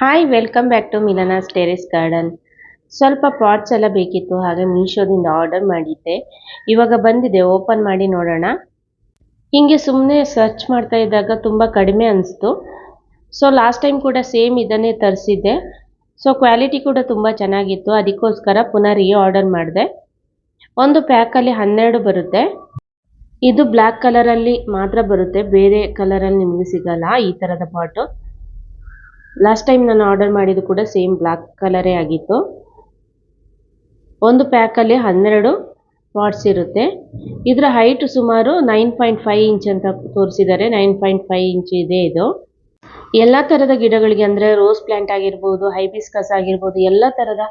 Hi welcome back to Milana's terrace garden. ಸ್ವಲ್ಪ pots ಎಲ್ಲ ಬೇಕಿತ್ತು, ಹಾಗೆ ಮೀಶೋದಿಂದ ಆರ್ಡರ್ ಮಾಡಿದ್ದೆ. ಇವಾಗ ಬಂದಿದೆ, ಓಪನ್ ಮಾಡಿ ನೋಡೋಣ. ಹಿಂಗೆ ಸುಮ್ಮನೆ ಸರ್ಚ್ ಮಾಡ್ತಾ ಇದ್ದಾಗ ತುಂಬ ಕಡಿಮೆ ಅನಿಸ್ತು. ಸೊ ಲಾಸ್ಟ್ ಟೈಮ್ ಕೂಡ ಸೇಮ್ ಇದನ್ನೇ ತರಿಸಿದ್ದೆ. ಸೊ ಕ್ವಾಲಿಟಿ ಕೂಡ ತುಂಬ ಚೆನ್ನಾಗಿತ್ತು, ಅದಕ್ಕೋಸ್ಕರ ಪುನಃ ಆರ್ಡರ್ ಮಾಡಿದೆ. ಒಂದು ಪ್ಯಾಕಲ್ಲಿ 12 ಬರುತ್ತೆ. ಇದು ಬ್ಲ್ಯಾಕ್ ಕಲರಲ್ಲಿ ಮಾತ್ರ ಬರುತ್ತೆ, ಬೇರೆ ಕಲರಲ್ಲಿ ನಿಮಗೆ ಸಿಗಲ್ಲ ಈ ಥರದ ಪಾಟು. ಲಾಸ್ಟ್ ಟೈಮ್ ನಾನು ಆರ್ಡರ್ ಮಾಡಿದ್ದು ಕೂಡ ಸೇಮ್ ಬ್ಲ್ಯಾಕ್ ಕಲರೇ ಆಗಿತ್ತು. ಒಂದು ಪ್ಯಾಕಲ್ಲಿ 12 ಪಾಟ್ಸ್ ಇರುತ್ತೆ. ಇದರ ಹೈಟ್ ಸುಮಾರು 9.5 ಇಂಚ್ ಅಂತ ತೋರಿಸಿದ್ದಾರೆ. 9.5 ಇಂಚ್ ಇದೆ ಇದು. ಎಲ್ಲ ಥರದ ಗಿಡಗಳಿಗೆ, ಅಂದರೆ ರೋಸ್ ಪ್ಲ್ಯಾಂಟ್ ಆಗಿರ್ಬೋದು, ಹೈಬಿಸ್ಕಸ್ ಆಗಿರ್ಬೋದು, ಎಲ್ಲ ಥರದ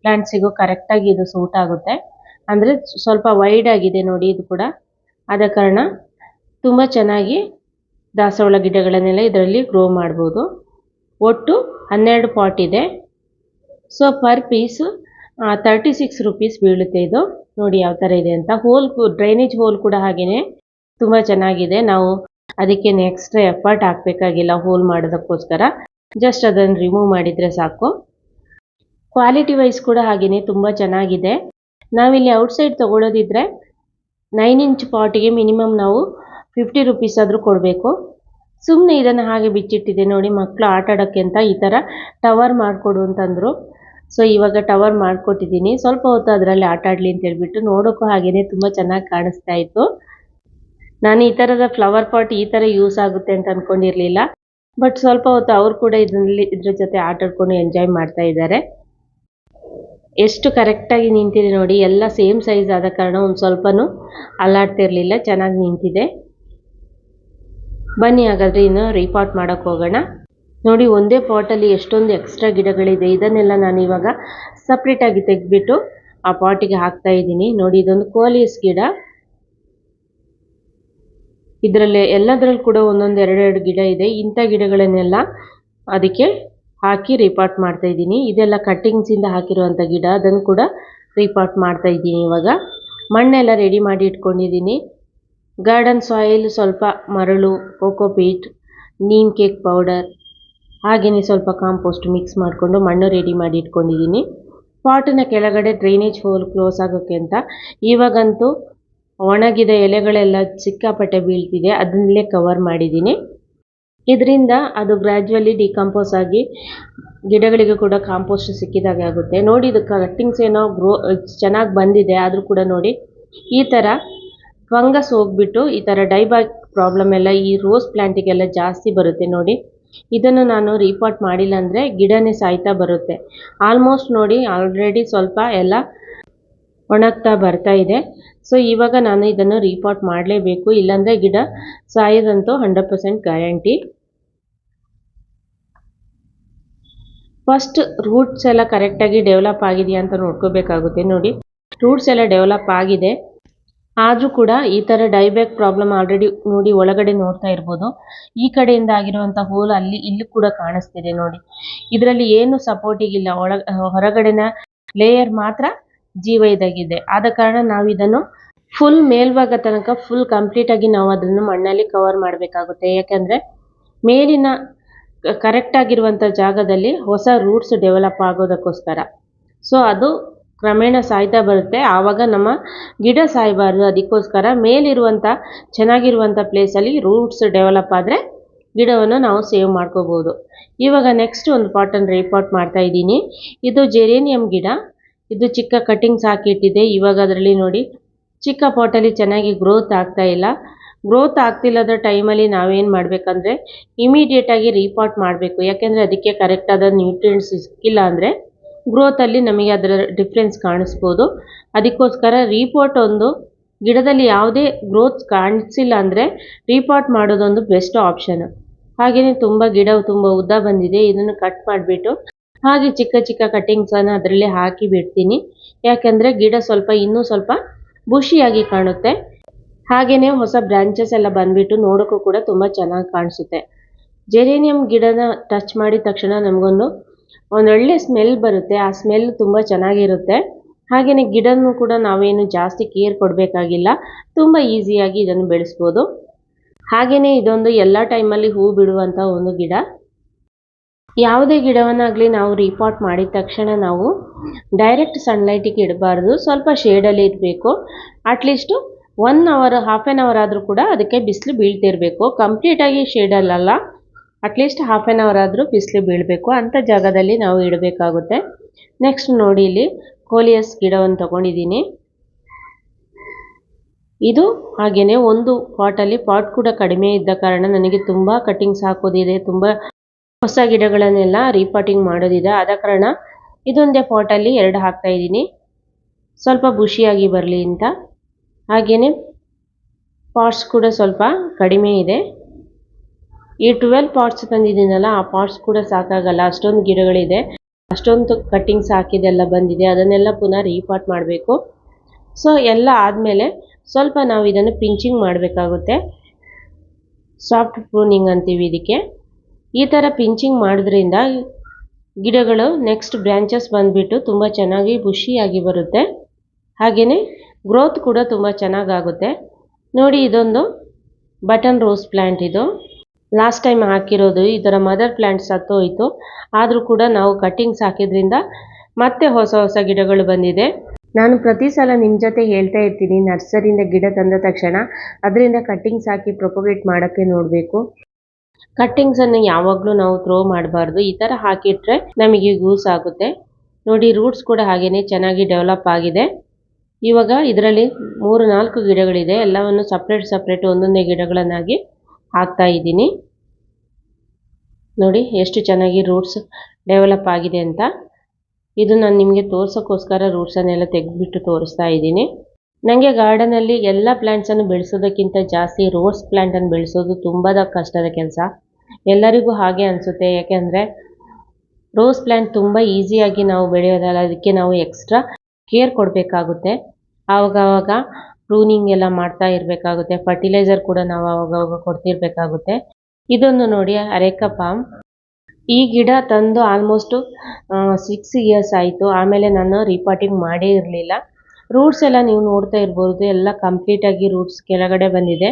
ಪ್ಲ್ಯಾಂಟ್ಸಿಗೂ ಕರೆಕ್ಟಾಗಿ ಇದು ಸೂಟ್ ಆಗುತ್ತೆ. ಅಂದರೆ ಸ್ವಲ್ಪ ವೈಡ್ ಆಗಿದೆ ನೋಡಿ ಇದು ಕೂಡ. ಆದ ಕಾರಣ ತುಂಬ ಚೆನ್ನಾಗಿ ದಾಸವಾಳ ಗಿಡಗಳನ್ನೆಲ್ಲ ಇದರಲ್ಲಿ ಗ್ರೋ ಮಾಡ್ಬೋದು. ಒಟ್ಟು 12 ಪಾಟ್ ಇದೆ. ಸೊ ಪರ್ ಪೀಸು 36 ರುಪೀಸ್ ಬೀಳುತ್ತೆ. ಇದು ನೋಡಿ ಯಾವ ಥರ ಇದೆ ಅಂತ. ಡ್ರೈನೇಜ್ ಹೋಲ್ ಕೂಡ ಹಾಗೆಯೇ ತುಂಬ ಚೆನ್ನಾಗಿದೆ. ನಾವು ಅದಕ್ಕೇನು ಎಕ್ಸ್ಟ್ರಾ ಎಫರ್ಟ್ ಹಾಕಬೇಕಾಗಿಲ್ಲ ಹೋಲ್ ಮಾಡೋದಕ್ಕೋಸ್ಕರ. ಜಸ್ಟ್ ಅದನ್ನು ರಿಮೂವ್ ಮಾಡಿದರೆ ಸಾಕು. ಕ್ವಾಲಿಟಿ ವೈಸ್ ಕೂಡ ಹಾಗೆಯೇ ತುಂಬ ಚೆನ್ನಾಗಿದೆ. ನಾವಿಲ್ಲಿ ಔಟ್ಸೈಡ್ ತೊಗೊಳ್ಳೋದಿದ್ರೆ 9 ಇಂಚ್ ಪಾಟಿಗೆ ಮಿನಿಮಮ್ ನಾವು 50 ರುಪೀಸ್ ಆದರೂ ಕೊಡಬೇಕು. ಸುಮ್ಮನೆ ಇದನ್ನು ಹಾಗೆ ಬಿಚ್ಚಿಟ್ಟಿದೆ ನೋಡಿ, ಮಕ್ಕಳು ಆಟ ಆಡೋಕ್ಕೆ ಅಂತ ಈ ಥರ ಟವರ್ ಮಾಡಿಕೊಡು ಅಂತಂದರು. ಸೊ ಇವಾಗ ಟವರ್ ಮಾಡಿಕೊಟ್ಟಿದ್ದೀನಿ. ಸ್ವಲ್ಪ ಹೊತ್ತು ಅದರಲ್ಲಿ ಆಟ ಆಡಲಿ ಅಂತ ಹೇಳ್ಬಿಟ್ಟು. ನೋಡೋಕ್ಕೂ ಹಾಗೆಯೇ ತುಂಬ ಚೆನ್ನಾಗಿ ಕಾಣಿಸ್ತಾ ಇತ್ತು. ನಾನು ಈ ಥರದ ಫ್ಲವರ್ ಪಾಟ್ ಈ ಥರ ಯೂಸ್ ಆಗುತ್ತೆ ಅಂತ ಅಂದ್ಕೊಂಡಿರಲಿಲ್ಲ. ಬಟ್ ಸ್ವಲ್ಪ ಹೊತ್ತು ಅವರು ಕೂಡ ಇದ್ರ ಜೊತೆ ಆಟ ಆಡ್ಕೊಂಡು ಎಂಜಾಯ್ ಮಾಡ್ತಾ ಇದ್ದಾರೆ. ಎಷ್ಟು ಕರೆಕ್ಟಾಗಿ ನಿಂತಿದೆ ನೋಡಿ, ಎಲ್ಲ ಸೇಮ್ ಸೈಜ್ ಆದ ಕಾರಣ ಒಂದು ಸ್ವಲ್ಪನೂ ಅಲ್ಲಾಡ್ತಿರಲಿಲ್ಲ, ಚೆನ್ನಾಗಿ ನಿಂತಿದೆ. ಬನ್ನಿ ಹಾಗಾದರೆ ಇನ್ನು ರೀಪಾಟ್ ಮಾಡೋಕ್ಕೆ ಹೋಗೋಣ. ನೋಡಿ, ಒಂದೇ ಪಾಟಲ್ಲಿ ಎಷ್ಟೊಂದು ಎಕ್ಸ್ಟ್ರಾ ಗಿಡಗಳಿದೆ. ಇದನ್ನೆಲ್ಲ ನಾನು ಇವಾಗ ಸಪ್ರೇಟಾಗಿ ತೆಗೆದ್ಬಿಟ್ಟು ಆ ಪಾಟಿಗೆ ಹಾಕ್ತಾ ಇದ್ದೀನಿ. ನೋಡಿ, ಇದೊಂದು ಕೋಲಿಯಸ್ ಗಿಡ. ಇದರಲ್ಲಿ ಎಲ್ಲದರಲ್ಲಿ ಕೂಡ ಒಂದೊಂದು 2 ಗಿಡ ಇದೆ. ಇಂಥ ಗಿಡಗಳನ್ನೆಲ್ಲ ಅದಕ್ಕೆ ಹಾಕಿ ರೀಪಾಟ್ ಮಾಡ್ತಾ ಇದ್ದೀನಿ. ಇದೆಲ್ಲ ಕಟ್ಟಿಂಗ್ಸಿಂದ ಹಾಕಿರುವಂಥ ಗಿಡ, ಅದನ್ನು ಕೂಡ ರೀಪಾಟ್ ಮಾಡ್ತಾ ಇದ್ದೀನಿ. ಇವಾಗ ಮಣ್ಣೆಲ್ಲ ರೆಡಿ ಮಾಡಿ ಇಟ್ಕೊಂಡಿದ್ದೀನಿ. ಗಾರ್ಡನ್ ಸಾಯಿಲ್, ಸ್ವಲ್ಪ ಮರಳು, ಕೋಕೋಪೀಟ್, ನೀಮ್ ಕೇಕ್ ಪೌಡರ್, ಹಾಗೆಯೇ ಸ್ವಲ್ಪ ಕಾಂಪೋಸ್ಟ್ ಮಿಕ್ಸ್ ಮಾಡಿಕೊಂಡು ಮಣ್ಣು ರೆಡಿ ಮಾಡಿ ಇಟ್ಕೊಂಡಿದ್ದೀನಿ. ಪಾಟಿನ ಕೆಳಗಡೆ ಡ್ರೈನೇಜ್ ಹೋಲ್ ಕ್ಲೋಸ್ ಆಗೋಕ್ಕೆ ಅಂತ. ಇವಾಗಂತೂ ಒಣಗಿದ ಎಲೆಗಳೆಲ್ಲ ಸಿಕ್ಕಾಪಟ್ಟೆ ಬೀಳ್ತಿದೆ, ಅದನ್ನಲ್ಲೇ ಕವರ್ ಮಾಡಿದ್ದೀನಿ. ಇದರಿಂದ ಅದು ಗ್ರ್ಯಾಜುವಲಿ ಡಿಕಂಪೋಸ್ ಆಗಿ ಗಿಡಗಳಿಗೆ ಕೂಡ ಕಾಂಪೋಸ್ಟ್ ಸಿಕ್ಕಿದಾಗೆ ಆಗುತ್ತೆ. ನೋಡಿ, ಇದು ಕಟ್ಟಿಂಗ್ಸ್ ಏನೋ ಚೆನ್ನಾಗಿ ಬಂದಿದೆ, ಆದರೂ ಕೂಡ ನೋಡಿ ಈ ಥರ ಫಂಗಸ್ ಹೋಗ್ಬಿಟ್ಟು ಈ ಥರ ಡೈಬ್ಯಾಕ್ ಪ್ರಾಬ್ಲಮ್ ಎಲ್ಲ ಈ ರೋಸ್ ಪ್ಲ್ಯಾಂಟಿಗೆಲ್ಲ ಜಾಸ್ತಿ ಬರುತ್ತೆ ನೋಡಿ. ಇದನ್ನು ನಾನು ರೀಪಾಟ್ ಮಾಡಿಲ್ಲ ಅಂದರೆ ಗಿಡನೇ ಸಾಯ್ತಾ ಬರುತ್ತೆ. ಆಲ್ಮೋಸ್ಟ್ ನೋಡಿ ಆಲ್ರೆಡಿ ಸ್ವಲ್ಪ ಎಲ್ಲ ಒಣಗ್ತಾ ಬರ್ತಾ ಇದೆ. ಸೊ ಇವಾಗ ನಾನು ಇದನ್ನು ರೀಪಾಟ್ ಮಾಡಲೇಬೇಕು, ಇಲ್ಲಾಂದರೆ ಗಿಡ ಸಾಯೋದಂತೂ 100% ಗ್ಯಾರಂಟಿ. ಫಸ್ಟ್ ರೂಟ್ಸ್ ಎಲ್ಲ ಕರೆಕ್ಟಾಗಿ ಡೆವಲಪ್ ಆಗಿದೆಯಾ ಅಂತ ನೋಡ್ಕೋಬೇಕಾಗುತ್ತೆ. ನೋಡಿ, ರೂಟ್ಸ್ ಎಲ್ಲ ಡೆವಲಪ್ ಆಗಿದೆ, ಆದರೂ ಕೂಡ ಈ ಥರ ಡೈಬ್ಯಾಕ್ ಪ್ರಾಬ್ಲಮ್ ಆಲ್ರೆಡಿ ನೋಡಿ ಒಳಗಡೆ ನೋಡ್ತಾ ಇರ್ಬೋದು. ಈ ಕಡೆಯಿಂದ ಆಗಿರುವಂಥ ಹೋಲ್ ಇಲ್ಲಿ ಕೂಡ ಕಾಣಿಸ್ತಿದೆ ನೋಡಿ. ಇದರಲ್ಲಿ ಏನು ಸಪೋರ್ಟಿಗಿಲ್ಲ, ಹೊರಗಡೆನ ಲೇಯರ್ ಮಾತ್ರ ಜೀವ ಇದಾಗಿದೆ. ಆದ ಕಾರಣ ನಾವು ಇದನ್ನು ಫುಲ್ ಮೇಲ್ಭಾಗ ತನಕ ಫುಲ್ ಕಂಪ್ಲೀಟಾಗಿ ನಾವು ಅದನ್ನು ಮಣ್ಣಲ್ಲಿ ಕವರ್ ಮಾಡಬೇಕಾಗುತ್ತೆ. ಯಾಕೆಂದರೆ ಮೇಲಿನ ಕರೆಕ್ಟಾಗಿರುವಂಥ ಜಾಗದಲ್ಲಿ ಹೊಸ ರೂಟ್ಸ್ ಡೆವಲಪ್ ಆಗೋದಕ್ಕೋಸ್ಕರ. ಸೊ ಅದು ಕ್ರಮೇಣ ಸಾಯ್ತಾ ಬರುತ್ತೆ, ಆವಾಗ ನಮ್ಮ ಗಿಡ ಸಾಯಬಾರ್ದು. ಅದಕ್ಕೋಸ್ಕರ ಮೇಲಿರುವಂಥ ಚೆನ್ನಾಗಿರುವಂಥ ಪ್ಲೇಸಲ್ಲಿ ರೂಟ್ಸ್ ಡೆವಲಪ್ ಆದರೆ ಗಿಡವನ್ನು ನಾವು ಸೇವ್ ಮಾಡ್ಕೋಬೋದು. ಇವಾಗ ನೆಕ್ಸ್ಟ್ ಒಂದು ಪಾಟನ್ನು ರೀಪಾಟ್ ಮಾಡ್ತಾ ಇದ್ದೀನಿ. ಇದು ಜೆರೇನಿಯಂ ಗಿಡ. ಇದು ಚಿಕ್ಕ ಕಟ್ಟಿಂಗ್ಸ್ ಹಾಕಿಟ್ಟಿದೆ. ಇವಾಗ ಅದರಲ್ಲಿ ನೋಡಿ ಚಿಕ್ಕ ಪಾಟಲ್ಲಿ ಚೆನ್ನಾಗಿ ಗ್ರೋತ್ ಆಗ್ತಾ ಇಲ್ಲ. ಗ್ರೋತ್ ಆಗ್ತಿಲ್ಲದ ಟೈಮಲ್ಲಿ ನಾವೇನು ಮಾಡಬೇಕಂದ್ರೆ ಇಮಿಡಿಯೇಟಾಗಿ ರೀಪಾಟ್ ಮಾಡಬೇಕು. ಯಾಕೆಂದರೆ ಅದಕ್ಕೆ ಕರೆಕ್ಟಾದ ನ್ಯೂಟ್ರಿಯೆಂಟ್ಸ್ ಸಿಕ್ಕಿಲ್ಲ ಅಂದರೆ ಗ್ರೋತಲ್ಲಿ ನಮಗೆ ಅದರ ಡಿಫ್ರೆನ್ಸ್ ಕಾಣಿಸ್ಬೋದು. ಅದಕ್ಕೋಸ್ಕರ ರೀಪಾಟ್ ಒಂದು ಗಿಡದಲ್ಲಿ ಯಾವುದೇ ಗ್ರೋತ್ ಕಾಣಿಸಿಲ್ಲ ಅಂದರೆ ರೀಪಾಟ್ ಮಾಡೋದೊಂದು ಬೆಸ್ಟ್ ಆಪ್ಷನ್. ಹಾಗೆಯೇ ಗಿಡ ತುಂಬ ಉದ್ದ ಬಂದಿದೆ. ಇದನ್ನು ಕಟ್ ಮಾಡಿಬಿಟ್ಟು ಹಾಗೆ ಚಿಕ್ಕ ಚಿಕ್ಕ ಕಟ್ಟಿಂಗ್ಸನ್ನು ಅದರಲ್ಲಿ ಹಾಕಿ ಬಿಡ್ತೀನಿ. ಯಾಕೆಂದರೆ ಗಿಡ ಇನ್ನೂ ಸ್ವಲ್ಪ ಬುಷಿಯಾಗಿ ಕಾಣುತ್ತೆ. ಹಾಗೆಯೇ ಹೊಸ ಬ್ರಾಂಚಸ್ ಎಲ್ಲ ಬಂದುಬಿಟ್ಟು ನೋಡೋಕ್ಕೂ ಕೂಡ ತುಂಬ ಚೆನ್ನಾಗಿ ಕಾಣಿಸುತ್ತೆ. ಜೆರೇನಿಯಂ ಗಿಡನ ಟಚ್ ಮಾಡಿದ ತಕ್ಷಣ ನಮಗೊಂದು ಒಳ್ಳೆ ಸ್ಮೆಲ್ ಬರುತ್ತೆ. ಆ ಸ್ಮೆಲ್ ತುಂಬ ಚೆನ್ನಾಗಿರುತ್ತೆ. ಹಾಗೆಯೇ ಗಿಡನೂ ಕೂಡ ನಾವೇನು ಜಾಸ್ತಿ ಕೇರ್ ಕೊಡಬೇಕಾಗಿಲ್ಲ, ತುಂಬ ಈಸಿಯಾಗಿ ಇದನ್ನು ಬೆಳೆಸ್ಬೋದು. ಹಾಗೆಯೇ ಇದೊಂದು ಎಲ್ಲ ಟೈಮಲ್ಲಿ ಹೂ ಬಿಡುವಂಥ ಒಂದು ಗಿಡ. ಯಾವುದೇ ಗಿಡವನ್ನಾಗಲಿ ನಾವು ರೀಪಾಟ್ ಮಾಡಿದ ತಕ್ಷಣ ನಾವು ಡೈರೆಕ್ಟ್ ಸನ್ಲೈಟಿಗೆ ಇಡಬಾರ್ದು, ಸ್ವಲ್ಪ ಶೇಡಲ್ಲಿ ಇರಬೇಕು. At least 1 hour half an hour ಆದರೂ ಕೂಡ ಅದಕ್ಕೆ ಬಿಸಿಲು ಬೀಳ್ತಿರಬೇಕು. ಕಂಪ್ಲೀಟಾಗಿ ಶೇಡಲ್ಲಲ್ಲ, ಅಟ್ಲೀಸ್ಟ್ ಹಾಫ್ ಆನ್ ಅವರ್ ಆದರೂ ಬಿಸಿಲು ಬೀಳಬೇಕು, ಅಂಥ ಜಾಗದಲ್ಲಿ ನಾವು ಇಡಬೇಕಾಗುತ್ತೆ. ನೆಕ್ಸ್ಟ್ ನೋಡಿ, ಇಲ್ಲಿ ಕೋಲಿಯಸ್ ಗಿಡವನ್ನು ತೊಗೊಂಡಿದ್ದೀನಿ. ಇದು ಹಾಗೆಯೇ ಒಂದು ಪಾಟಲ್ಲಿ ಪಾಟ್ ಕೂಡ ಕಡಿಮೆ ಇದ್ದ ಕಾರಣ ನನಗೆ ತುಂಬ ಕಟ್ಟಿಂಗ್ಸ್ ಹಾಕೋದಿದೆ, ತುಂಬ ಹೊಸ ಗಿಡಗಳನ್ನೆಲ್ಲ ರೀಪಾಟಿಂಗ್ ಮಾಡೋದಿದೆ. ಆದ ಕಾರಣ ಇದೊಂದೇ ಪಾಟಲ್ಲಿ 2 ಹಾಕ್ತಾ ಇದ್ದೀನಿ, ಸ್ವಲ್ಪ ಬುಷಿಯಾಗಿ ಬರಲಿ ಅಂತ. ಹಾಗೆಯೇ ಪಾಟ್ಸ್ ಕೂಡ ಸ್ವಲ್ಪ ಕಡಿಮೆ ಇದೆ. ಈ 12 ಪಾಟ್ಸ್ ತಂದಿದ್ದೀನಲ್ಲ, ಆ ಪಾಟ್ಸ್ ಕೂಡ ಸಾಕಾಗಲ್ಲ, ಅಷ್ಟೊಂದು ಗಿಡಗಳಿದೆ, ಅಷ್ಟೊಂದು ಕಟ್ಟಿಂಗ್ಸ್ ಹಾಕಿದೆಲ್ಲ ಬಂದಿದೆ. ಅದನ್ನೆಲ್ಲ ಪುನಃ ರೀಪಾಟ್ ಮಾಡಬೇಕು. ಸೊ ಎಲ್ಲ ಆದಮೇಲೆ ಸ್ವಲ್ಪ ನಾವು ಇದನ್ನು ಪಿಂಚಿಂಗ್ ಮಾಡಬೇಕಾಗುತ್ತೆ. ಸಾಫ್ಟ್ ಪ್ರೂನಿಂಗ್ ಅಂತೀವಿ ಇದಕ್ಕೆ. ಈ ಥರ ಪಿಂಚಿಂಗ್ ಮಾಡೋದ್ರಿಂದ ಗಿಡಗಳು ನೆಕ್ಸ್ಟ್ ಬ್ರ್ಯಾಂಚಸ್ ಬಂದುಬಿಟ್ಟು ತುಂಬ ಚೆನ್ನಾಗಿ ಬುಷಿಯಾಗಿ ಬರುತ್ತೆ. ಹಾಗೆಯೇ ಗ್ರೋತ್ ಕೂಡ ತುಂಬ ಚೆನ್ನಾಗಾಗುತ್ತೆ. ನೋಡಿ, ಇದೊಂದು ಬಟನ್ ರೋಸ್ ಪ್ಲ್ಯಾಂಟ್. ಇದು ಲಾಸ್ಟ್ ಟೈಮ್ ಹಾಕಿರೋದು, ಇದರ ಮದರ್ ಪ್ಲ್ಯಾಂಟ್ ಸತ್ತೋಯಿತು. ಆದರೂ ಕೂಡ ನಾವು ಕಟ್ಟಿಂಗ್ಸ್ ಹಾಕಿದ್ರಿಂದ ಮತ್ತೆ ಹೊಸ ಹೊಸ ಗಿಡಗಳು ಬಂದಿದೆ. ನಾನು ಪ್ರತಿ ಸಲ ನಿಮ್ಮ ಜೊತೆ ಹೇಳ್ತಾ ಇರ್ತೀನಿ, ನರ್ಸರಿಯಿಂದ ಗಿಡ ತಂದ ತಕ್ಷಣ ಅದರಿಂದ ಕಟ್ಟಿಂಗ್ಸ್ ಹಾಕಿ ಪ್ರೊಪಗೇಟ್ ಮಾಡೋಕ್ಕೆ ನೋಡಬೇಕು. ಕಟ್ಟಿಂಗ್ಸನ್ನು ಯಾವಾಗಲೂ ನಾವು ಥ್ರೋ ಮಾಡಬಾರ್ದು, ಈ ಥರ ಹಾಕಿಟ್ರೆ ನಮಗೆ ಯೂಸ್ ಆಗುತ್ತೆ. ನೋಡಿ, ರೂಟ್ಸ್ ಕೂಡ ಹಾಗೆಯೇ ಚೆನ್ನಾಗಿ ಡೆವಲಪ್ ಆಗಿದೆ. ಇವಾಗ ಇದರಲ್ಲಿ 3-4 ಗಿಡಗಳಿದೆ, ಎಲ್ಲವನ್ನು ಸಪ್ರೇಟ್ ಒಂದೊಂದೇ ಗಿಡಗಳನ್ನಾಗಿ ಹಾಕ್ತಾ ಇದ್ದೀನಿ. ನೋಡಿ ಎಷ್ಟು ಚೆನ್ನಾಗಿ ರೂಟ್ಸ್ ಡೆವಲಪ್ ಆಗಿದೆ ಅಂತ. ಇದು ನಾನು ನಿಮಗೆ ತೋರ್ಸೋಕ್ಕೋಸ್ಕರ ರೂಟ್ಸನ್ನೆಲ್ಲ ತೆಗೆದುಬಿಟ್ಟು ತೋರಿಸ್ತಾ ಇದ್ದೀನಿ. ನನಗೆ ಗಾರ್ಡನಲ್ಲಿ ಎಲ್ಲ ಪ್ಲ್ಯಾಂಟ್ಸನ್ನು ಬೆಳೆಸೋದಕ್ಕಿಂತ ಜಾಸ್ತಿ ರೋಸ್ ಪ್ಲ್ಯಾಂಟನ್ನು ಬೆಳೆಸೋದು ತುಂಬ ಕಷ್ಟದ ಕೆಲಸ. ಎಲ್ಲರಿಗೂ ಹಾಗೆ ಅನಿಸುತ್ತೆ, ಯಾಕೆಂದರೆ ರೋಸ್ ಪ್ಲ್ಯಾಂಟ್ ತುಂಬ ಈಸಿಯಾಗಿ ನಾವು ಬೆಳೆಯೋದಲ್ಲ, ಅದಕ್ಕೆ ನಾವು ಎಕ್ಸ್ಟ್ರಾ ಕೇರ್ ಕೊಡಬೇಕಾಗುತ್ತೆ. ಆವಾಗ ಪ್ರೂನಿಂಗ್ ಎಲ್ಲ ಮಾಡ್ತಾ ಇರಬೇಕಾಗುತ್ತೆ. ಫರ್ಟಿಲೈಸರ್ ಕೂಡ ನಾವು ಆವಾಗ ಕೊಡ್ತಿರ್ಬೇಕಾಗುತ್ತೆ. ಇದೊಂದು ನೋಡಿ, ಅರೇಕಾ ಪಾಮ್. ಈ ಗಿಡ ತಂದು ಆಲ್ಮೋಸ್ಟು 6 ಇಯರ್ಸ್ ಆಯಿತು. ಆಮೇಲೆ ನಾನು ರೀಪಾಟಿಂಗ್ ಮಾಡೇ ಇರಲಿಲ್ಲ. ರೂಟ್ಸ್ ಎಲ್ಲ ನೀವು ನೋಡ್ತಾ ಇರ್ಬೋದು, ಎಲ್ಲ ಕಂಪ್ಲೀಟಾಗಿ ರೂಟ್ಸ್ ಕೆಳಗಡೆ ಬಂದಿದೆ.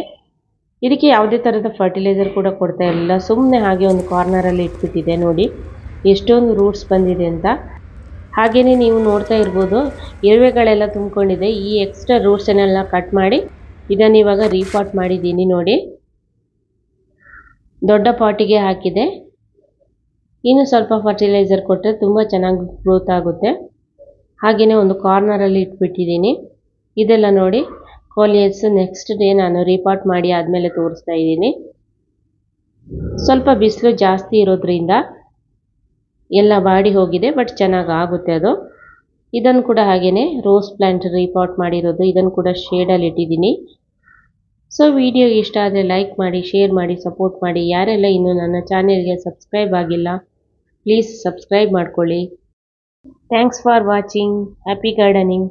ಇದಕ್ಕೆ ಯಾವುದೇ ಥರದ ಫರ್ಟಿಲೈಸರ್ ಕೂಡ ಕೊಡ್ತಾ ಇರಲಿಲ್ಲ, ಸುಮ್ಮನೆ ಹಾಗೆ ಒಂದು ಕಾರ್ನರಲ್ಲಿ ಇಟ್ಬಿಟ್ಟಿದೆ. ನೋಡಿ ಎಷ್ಟೊಂದು ರೂಟ್ಸ್ ಬಂದಿದೆ ಅಂತ. ಹಾಗೆಯೇ ನೀವು ನೋಡ್ತಾ ಇರ್ಬೋದು, ಇರುವೆಗಳೆಲ್ಲ ತುಂಬಿಕೊಂಡಿದೆ. ಈ ಎಕ್ಸ್ಟ್ರಾ ರೂಟ್ಸನ್ನೆಲ್ಲ ಕಟ್ ಮಾಡಿ ಇದನ್ನು ಇವಾಗ ರೀಪಾಟ್ ಮಾಡಿದ್ದೀನಿ. ನೋಡಿ, ದೊಡ್ಡ ಪಾಟಿಗೆ ಹಾಕಿದೆ. ಇನ್ನು ಸ್ವಲ್ಪ ಫರ್ಟಿಲೈಸರ್ ಕೊಟ್ಟರೆ ತುಂಬ ಚೆನ್ನಾಗಿ ಗ್ರೋತ್ ಆಗುತ್ತೆ. ಹಾಗೆಯೇ ಒಂದು ಕಾರ್ನರಲ್ಲಿ ಇಟ್ಬಿಟ್ಟಿದ್ದೀನಿ. ಇದೆಲ್ಲ ನೋಡಿ ಕೋಲಿಯಸ್ ನೆಕ್ಸ್ಟ್ ಡೇ ನಾನು ರೀಪಾಟ್ ಮಾಡಿ ಆದಮೇಲೆ ತೋರಿಸ್ತಾ ಇದ್ದೀನಿ. ಸ್ವಲ್ಪ ಬಿಸಿಲು ಜಾಸ್ತಿ ಇರೋದ್ರಿಂದ ಎಲ್ಲ ಬಾಡಿ ಹೋಗಿದೆ, ಬಟ್ ಚೆನ್ನಾಗಿ ಆಗುತ್ತೆ ಅದು. ಇದನ್ನು ಕೂಡ ಹಾಗೆಯೇ ರೋಸ್ ಪ್ಲ್ಯಾಂಟ್ ರೀಪಾಟ್ ಮಾಡಿರೋದು, ಇದನ್ನು ಕೂಡ ಶೇಡಲ್ಲಿ ಇಟ್ಟಿದ್ದೀನಿ. ಸೊ ವಿಡಿಯೋ ಇಷ್ಟ ಆದರೆ ಲೈಕ್ ಮಾಡಿ, ಶೇರ್ ಮಾಡಿ, ಸಪೋರ್ಟ್ ಮಾಡಿ. ಯಾರೆಲ್ಲ ಇನ್ನೂ ನನ್ನ ಚಾನೆಲ್ಗೆ ಸಬ್ಸ್ಕ್ರೈಬ್ ಆಗಿಲ್ಲ, ಪ್ಲೀಸ್ ಸಬ್ಸ್ಕ್ರೈಬ್ ಮಾಡ್ಕೊಳ್ಳಿ. Thanks for watching. Happy gardening.